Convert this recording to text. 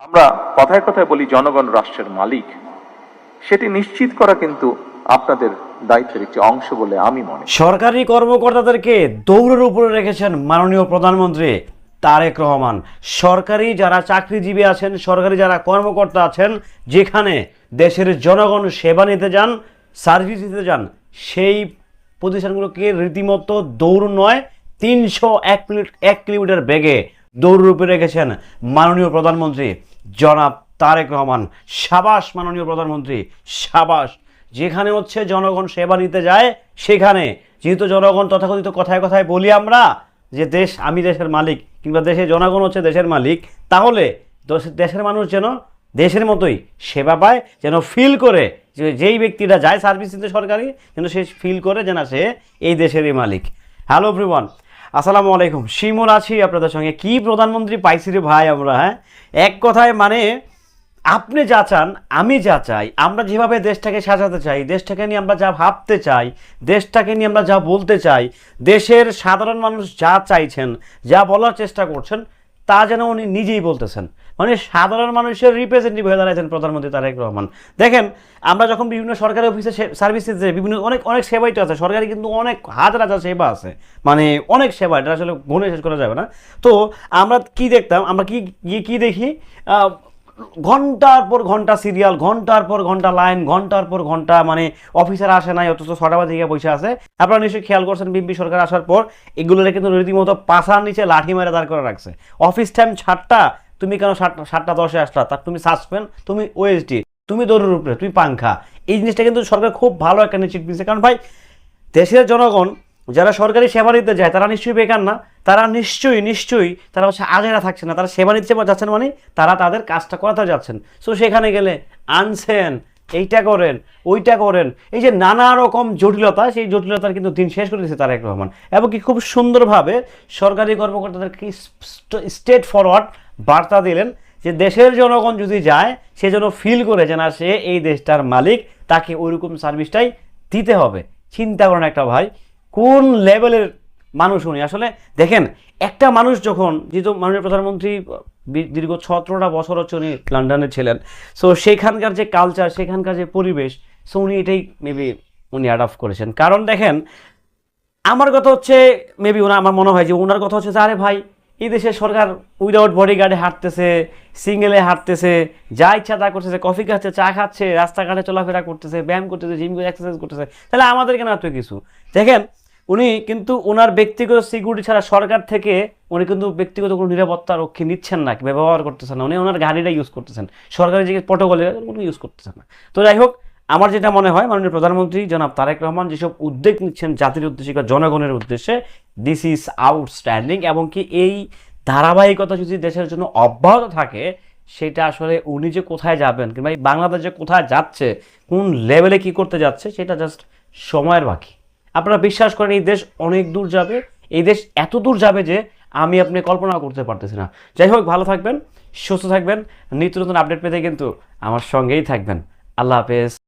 আমরা কথায় কথায় বলি জনগণ রাষ্ট্রের মালিক, সেটি নিশ্চিত করা কিন্তু আপনাদের দায়িত্বের একটি অংশ বলে আমি মনে করি। সরকারি কর্মকর্তাদেরকে দৌড়ের উপরে রেখেছেন মাননীয় প্রধানমন্ত্রী তারেক রহমান। সরকারি যারা চাকরিজীবী আছেন, সরকারি যারা কর্মকর্তা আছেন, যেখানে দেশের জনগণ সেবা নিতে যান, সার্ভিস দিতে যান, সেই প্রতিষ্ঠানগুলোকে রীতিমতো দৌড় নয় 301 কিলোমিটার বেগে দৌড়ের উপরে রেখেছেন মাননীয় প্রধানমন্ত্রী জনাব তারেক রহমান। সাবাস মাননীয় প্রধানমন্ত্রী, সাবাস। যেখানে হচ্ছে জনগণ সেবা নিতে যায়, সেখানে যেহেতু জনগণ তথাকথিত কথায় কথায় বলি আমরা যে আমি দেশের মালিক, কিংবা দেশের জনগণ হচ্ছে দেশের মালিক, তাহলে দেশের মানুষ যেন দেশের মতোই সেবা পায়, যেন ফিল করে যে যেই ব্যক্তিটা যায় সার্ভিস দিতে সরকারি, যেন সে ফিল করে যে না, সে এই দেশেরই মালিক। হ্যালো এভরিওয়ান, আসসালামু আলাইকুম। শিমুল আছি আপনাদের সঙ্গে। কি প্রধানমন্ত্রী পাইছি রে ভাই আমরা, হ্যাঁ। এক কথায় মানে আপনি যা চান, আমি যা চাই, আমরা যেভাবে দেশটাকে সাজাতে চাই, দেশটাকে নিয়ে আমরা যা ভাবতে চাই, দেশটাকে নিয়ে আমরা যা বলতে চাই, দেশের সাধারণ মানুষ যা চাইছেন, যা বলার চেষ্টা করছেন, তা যেন উনি নিজেই বলতেছেন। মানে সাধারণ মানুষের রিপ্রেজেন্টেটিভ হয়ে দাঁড়াইছেন প্রধানমন্ত্রী তারেক রহমান। দেখেন, আমরা যখন বিভিন্ন সরকারি অফিসে সার্ভিস দিতে যাই, বিভিন্ন অনেক সেবাই তো আছে সরকারি, কিন্তু অনেক হাজার হাজার সেবা আছে, মানে অনেক সেবা, এটা আসলে গুণে শেষ করা যাবে না। তো আমরা কি দেখতাম, আমরা কি দেখি, ঘন্টার পর ঘন্টা সিরিয়াল, ঘন্টার পর ঘন্টা লাইন, ঘন্টার পর ঘন্টা, মানে অফিসার আসে নাই, অথচ 6টা বাজে গিয়ে বসে আছে। আপনারা নিশ্চয়ই খেয়াল করছেন, বিএনপি সরকার আসার পর এগুলোরে কিন্তু রীতিমতো পাছার নিচে লাঠি মেরে দাঁড় করে রাখছে। অফিস টাইম 7টা, তুমি কেন 7টা 10-এ আসলা, তার তুমি সাসপেন্ড, তুমি ওএসডি, তুমি দৌড়ের উপরে, তুমি পাংখা। এই জিনিসটা কিন্তু সরকার খুব ভালো একটা নিশ্চিত দিচ্ছে। কারণ ভাই, দেশের জনগণ যারা সরকারি সেবা নিতে যায়, তারা নিশ্চয়ই বেকার না, তারা নিশ্চয়ই তারা হচ্ছে আজেরা থাকছে না, তারা সেবা নিতে যাচ্ছেন, মানে তারা তাদের কাজটা করাতে যাচ্ছেন। সো সেখানে গেলে আনছেন, এইটা করেন, ওইটা করেন, এই যে নানা রকম জটিলতা, সেই জটিলতার কিন্তু দিন শেষ করে দিয়েছে তারেক রহমান। এবং কি খুব সুন্দরভাবে সরকারি কর্মকর্তাদেরকে স্ট্রেট ফরওয়ার্ড বার্তা দিলেন যে দেশের জনগণ যদি যায়, সে যেন ফিল করে যে না, সে এই দেশটার মালিক, তাকে ওইরকম সার্ভিসটাই দিতে হবে। চিন্তা করেন একটা ভাই, কোন লেভেলের মানুষ উনি। আসলে দেখেন, একটা মানুষ যখন, যেহেতু মাননীয় প্রধানমন্ত্রী দীর্ঘ 17টা বছর হচ্ছে উনি লন্ডনে ছিলেন, সো সেখানকার যে কালচার, সেখানকার যে পরিবেশ, সো উনি এটাই মেবি উনি অ্যাডপ্ট করেছেন। কারণ দেখেন, আমার কথা হচ্ছে মেবি আমার মনে হয় যে ওনার কথা হচ্ছে যে আরে ভাই, এই দেশের সরকার উইদাউট বডিগার্ডে হাঁটতেছে, সিঙ্গেলে হাঁটতেছে, যা ইচ্ছা তা করতেছে, কফি খাচ্ছে, চা খাচ্ছে, রাস্তাঘাটে চলাফেরা করতেছে, ব্যায়াম করতেছে, জিম করে এক্সারসাইজ করতেছে, তাহলে আমাদের কেন এত কিছু? দেখেন, উনি কিন্তু ওনার ব্যক্তিগত সিকিউরিটি ছাড়া সরকার থেকে উনি কিন্তু ব্যক্তিগত কোনো নিরাপত্তা রক্ষী নিচ্ছেন না, ব্যবহার করতেছেন না। উনি ওনার গাড়িটা ইউজ করতেছেন, সরকারি যে প্রটোকলে কোনো ইউজ করতেছেন না। তো যাই হোক, আমার যেটা মনে হয়, মাননীয় প্রধানমন্ত্রী জনাব তারেক রহমান যেসব উদ্যোগ নিচ্ছেন জাতির উদ্দেশ্যে বা জনগণের উদ্দেশ্যে, দিস ইজ আউটস্ট্যান্ডিং। এবং কি এই ধারাবাহিকতা যদি দেশের জন্য অব্যাহত থাকে, সেটা আসলে উনি যে কোথায় যাবেন, কিংবা বাংলাদেশ যে কোথায় যাচ্ছে, কোন লেভেলে কি করতে যাচ্ছে, সেটা জাস্ট সময়ের বাকি। আপনারা বিশ্বাস করেন, এই দেশ অনেক দূর যাবে, এই দেশ এত দূর যাবে যে আমি আপনি কল্পনা করতে পারতেছি না। যাই হোক, ভালো থাকবেন, সুস্থ থাকবেন, নিত্য নতুন আপডেট পেতে কিন্তু আমার সঙ্গেই থাকবেন। আল্লাহ হাফেজ।